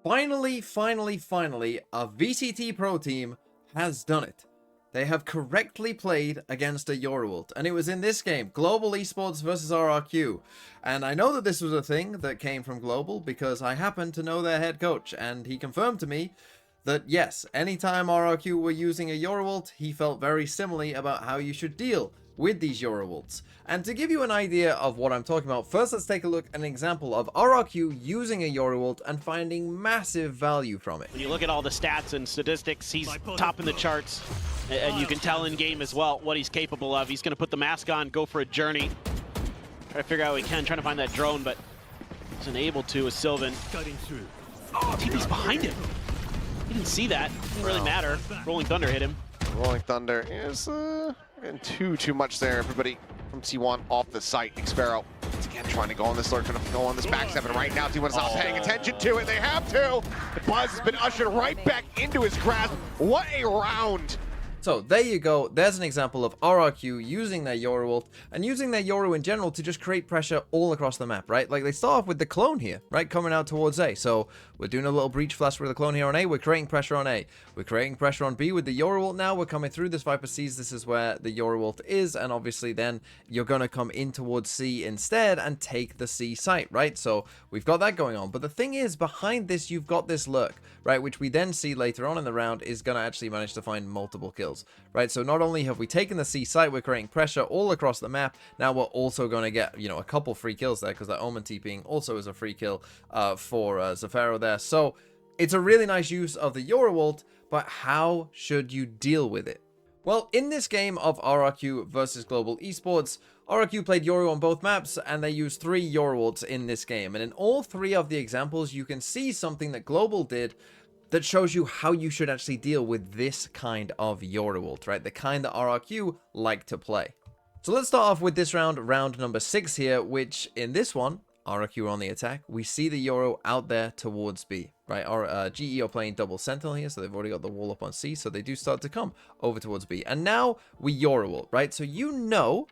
Finally, a VCT Pro team has done it. They have correctly played against a Euroworld, and it was in this game, Global Esports versus RRQ. And I know that this was a thing that came from Global because I happen to know their head coach, and he confirmed to me that yes, anytime RRQ were using a Euroworld, he felt very similarly about how you should deal with these Euroworlds. And to give you an idea of what I'm talking about, first let's take a look at an example of RRQ using a Euroworld and finding massive value from it. When you look at all the stats and statistics, he's top in the charts, and you can tell in game as well what he's capable of. He's going to put the mask on, go for a journey, try to figure out what he can, trying to find that drone, but isn't able to with Sylvan. TP's behind him. He didn't see that. Didn't really matter. Rolling Thunder hit him. Rolling Thunder is getting too much there. Everybody from T1 off the site. Xpero once again trying to go on this lurk, trying to go on this backstab, and right now T1 is not paying attention to it. They have to. The Buzz has been ushered right back into his grasp. What a round! So there you go, there's an example of RRQ using their Euroworld and using their Euro in general to just create pressure all across the map, right? Like they start off with the clone here, right? Coming out towards A. So we're doing a little breach flash with the clone here on A. We're creating pressure on A. We're creating pressure on B with the Euroworld now. We're coming through this Viper sees this is where the Euroworld is. And obviously then you're going to come in towards C instead and take the C site, right? So we've got that going on. But the thing is, behind this, you've got this lurk, right? Which we then see later on in the round is going to actually manage to find multiple kills. Right, so not only have we taken the C site, we're creating pressure all across the map. Now we're also going to get, you know, a couple free kills there because that Omen TPing also is a free kill for Zafiro there. So it's a really nice use of the Euroworld, but how should you deal with it? Well, in this game of RRQ versus Global Esports, RRQ played Euro on both maps, and they used 3 Euroworlds in this game. And in all 3 of the examples, you can see something that Global did that shows you how you should actually deal with this kind of Euroworld, right? The kind that RRQ like to play. So let's start off with this round, round number 6 here, which in this one, RRQ are on the attack. We see the Euro out there towards B, right? Our GE are playing double Sentinel here, so they've already got the wall up on C, so they do start to come over towards B. And now we Euroworld, right? So you've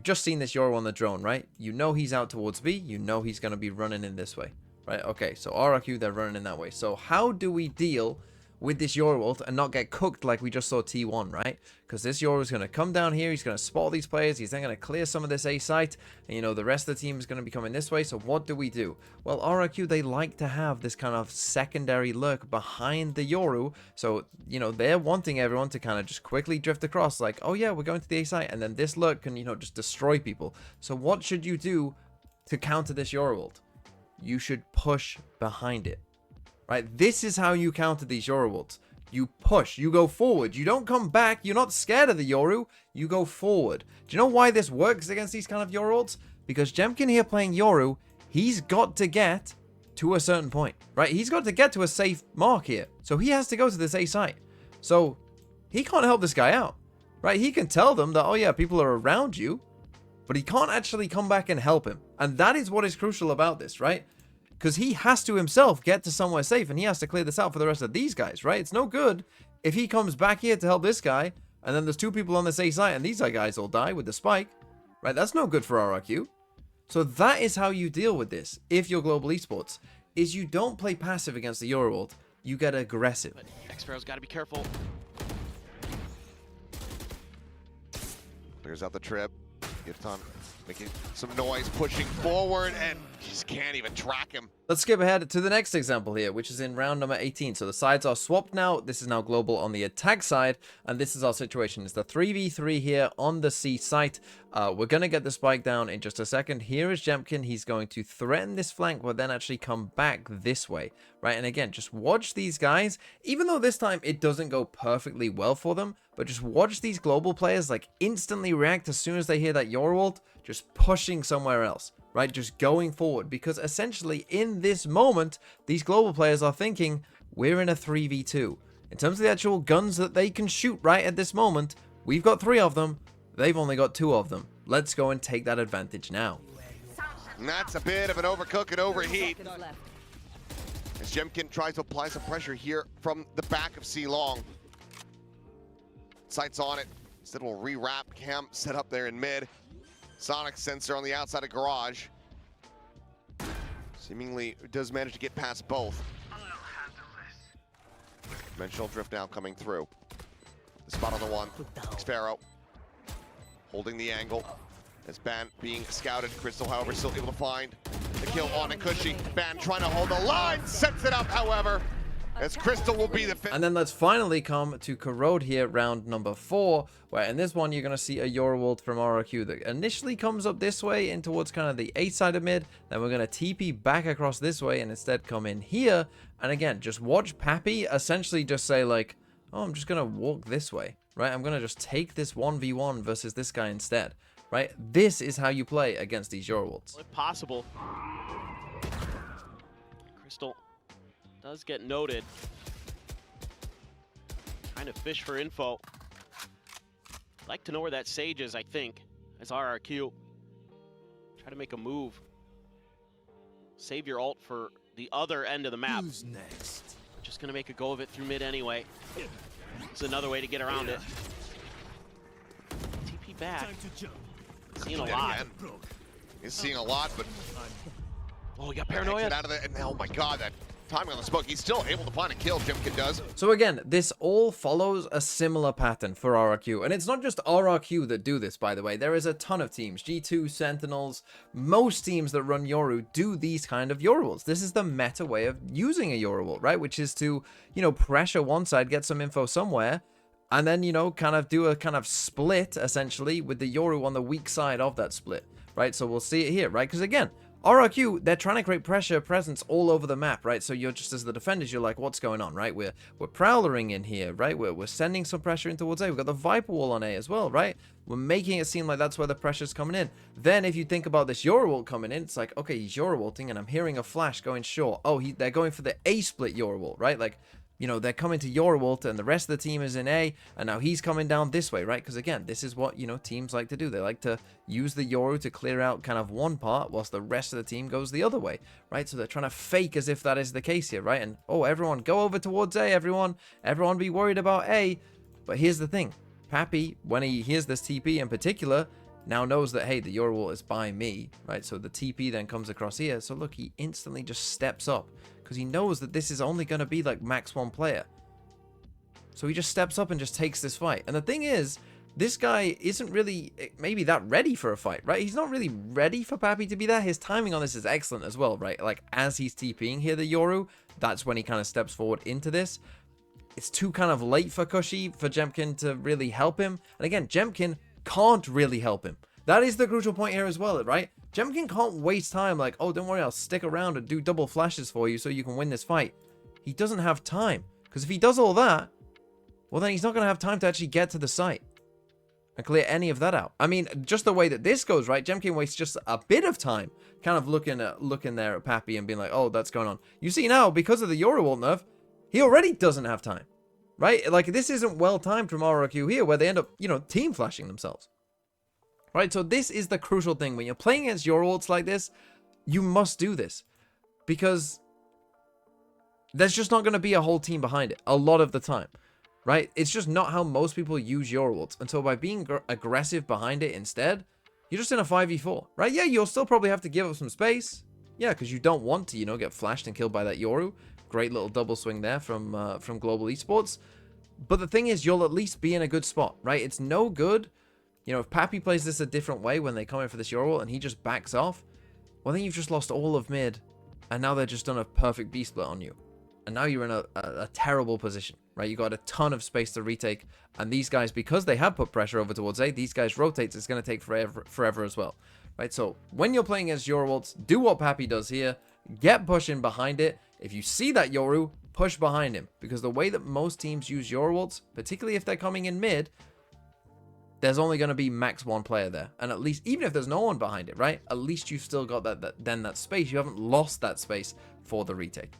just seen this Euro on the drone, right? You know he's out towards B. You know he's going to be running in this way. Right, okay, so RRQ, they're running in that way. So how do we deal with this Euroworld and not get cooked like we just saw T1, right? Because this Euro is going to come down here, he's going to spot these players, he's then going to clear some of this A site, and you know, the rest of the team is going to be coming this way, so what do we do? Well, RRQ, they like to have this kind of secondary lurk behind the Euro, so, you know, they're wanting everyone to kind of just quickly drift across, like, oh yeah, we're going to the A site, and then this lurk can, you know, just destroy people. So what should you do to counter this Euroworld? You should push behind it, right? This is how you counter these Euroworlds. You push, you go forward, you don't come back, you're not scared of the Yoru, you go forward. Do you know why this works against these kind of Euroworlds? Because Jemkin here playing Yoru, he's got to get to a certain point, right? He's got to get to a safe mark here. So he has to go to this A site. So he can't help this guy out, right? He can tell them that, oh yeah, people are around you, but he can't actually come back and help him. And that is what is crucial about this, right? Because he has to himself get to somewhere safe, and he has to clear this out for the rest of these guys, right? It's no good if he comes back here to help this guy, and then there's 2 people on this A site, and these guys all die with the spike, right? That's no good for RRQ. So that is how you deal with this, if you're Global Esports, is you don't play passive against the Euroworld, you get aggressive. Xpero's got to be careful. Clears out the trip. Gifton making some noise, pushing forward, and just can't even track him. Let's skip ahead to the next example here, which is in round number 18. So the sides are swapped now. This is now Global on the attack side, and this is our situation. It's the 3v3 here on the C site. We're going to get the spike down in just a second. Here is Jemkin. He's going to threaten this flank, but then actually come back this way, right? And again, just watch these guys. Even though this time it doesn't go perfectly well for them, but just watch these Global players like instantly react as soon as they hear that Euroworld, just pushing somewhere else, right? Just going forward, because essentially in this moment, these Global players are thinking, we're in a 3v2. In terms of the actual guns that they can shoot right at this moment, we've got 3 of them, they've only got 2 of them. Let's go and take that advantage now. And that's a bit of an overcook and overheat. As Jemkin tries to apply some pressure here from the back of C Long. Sights on it. Instead we'll rewrap cam set up there in mid. Sonic sensor on the outside of garage. Seemingly does manage to get past both. Dimensional drift now coming through. The spot on the one. Sparrow holding the angle. As Ban being scouted. Crystal, however, still able to find the kill on Ikushi. Ban trying to hold the line. Sets it up, however. As Crystal will be the fifth. And then let's finally come to Corrode here, round number 4, where in this one you're going to see a Euroworld from RRQ that initially comes up this way in towards kind of the A side of mid. Then we're going to TP back across this way and instead come in here. And again, just watch Pappy essentially just say like, oh, I'm just going to walk this way, right? I'm going to just take this 1v1 versus this guy instead, right? This is how you play against these Euroworlds. If possible. Crystal does get noted. Trying to fish for info. Like to know where that Sage is, I think, as RRQ. Try to make a move. Save your ult for the other end of the map. Who's next? Just gonna make a go of it through mid anyway. It's another way to get around it. TP back. Time to jump. Seeing a lot. He's seeing a lot, but Oh, he got paranoia. exit out of it, and oh my god, that timing on the smoke. He's still able to find a kill, Jimkin does. So again, this all follows a similar pattern for RRQ. And it's not just RRQ that do this, by the way. There is a ton of teams. G2, Sentinels, most teams that run Yoru do these kind of Yoruworlds. This is the meta way of using a Yoruworld, right? Which is to, you know, pressure one side, get some info somewhere, and then, you know, kind of do a kind of split, essentially, with the Yoru on the weak side of that split, right? So we'll see it here, right? Because again, RRQ, they're trying to create pressure presence all over the map, right? So you're just, as the defenders, you're like, what's going on, right? We're prowlering in here, right? We're sending some pressure in towards A. We've got the Viper wall on A as well, right? We're making it seem like that's where the pressure's coming in. Then if you think about this Yoruwalt coming in, it's like, okay, he's Yoruwalting, and I'm hearing a flash going short. Oh, they're going for the A split Yoruwalt, right? Like, you know, they're coming to Yoruwalt and the rest of the team is in A, and now he's coming down this way, right? Because again, this is what, you know, teams like to do. They like to use the Yoru to clear out kind of one part whilst the rest of the team goes the other way, right? So they're trying to fake as if that is the case here, right? And, oh, everyone go over towards A, everyone be worried about A. But here's the thing. Pappy, when he hears this TP in particular, now knows that, hey, the Yoruwalt is by me, right? So the TP then comes across here. So look, he instantly just steps up because he knows that this is only going to be like max one player. So he just steps up and just takes this fight. And the thing is, this guy isn't really maybe that ready for a fight, right? He's not really ready for Pappy to be there. His timing on this is excellent as well, right? Like, as he's TPing here, the Yoru, that's when he kind of steps forward into this. It's too kind of late for Kushi, for Jemkin to really help him. And again, Jemkin can't really help him. That is the crucial point here as well, right? Jemkin can't waste time like, oh, don't worry, I'll stick around and do double flashes for you so you can win this fight. He doesn't have time. Because if he does all that, well, then he's not going to have time to actually get to the site and clear any of that out. I mean, just the way that this goes, right? Jemkin wastes just a bit of time kind of looking there at Pappy and being like, oh, that's going on. You see now, because of the Yoruwalt nerf, he already doesn't have time, right? Like, this isn't well timed from RRQ here where they end up, you know, team flashing themselves. Right, so this is the crucial thing. When you're playing against Yoruwalts like this, you must do this. Because there's just not going to be a whole team behind it a lot of the time. Right? It's just not how most people use Yoruwalts. And so by being aggressive behind it instead, you're just in a 5v4. Right? Yeah, you'll still probably have to give up some space. Yeah, because you don't want to, you know, get flashed and killed by that Yoru. Great little double swing there from Global Esports. But the thing is, you'll at least be in a good spot. Right? It's no good. You know, if Pappy plays this a different way when they come in for this Yoruwalt and he just backs off, well, then you've just lost all of mid, and now they're just done a perfect B-split on you. And now you're in a terrible position, right? You got a ton of space to retake, and these guys, because they have put pressure over towards A, these guys rotate, it's going to take forever as well, right? So when you're playing against Yoruwalts, do what Pappy does here, get pushing behind it. If you see that Yoru, push behind him, because the way that most teams use Yoruwalts, particularly if they're coming in mid, there's only going to be max one player there. And at least, even if there's no one behind it, right? At least you've still got that space. You haven't lost that space for the retake.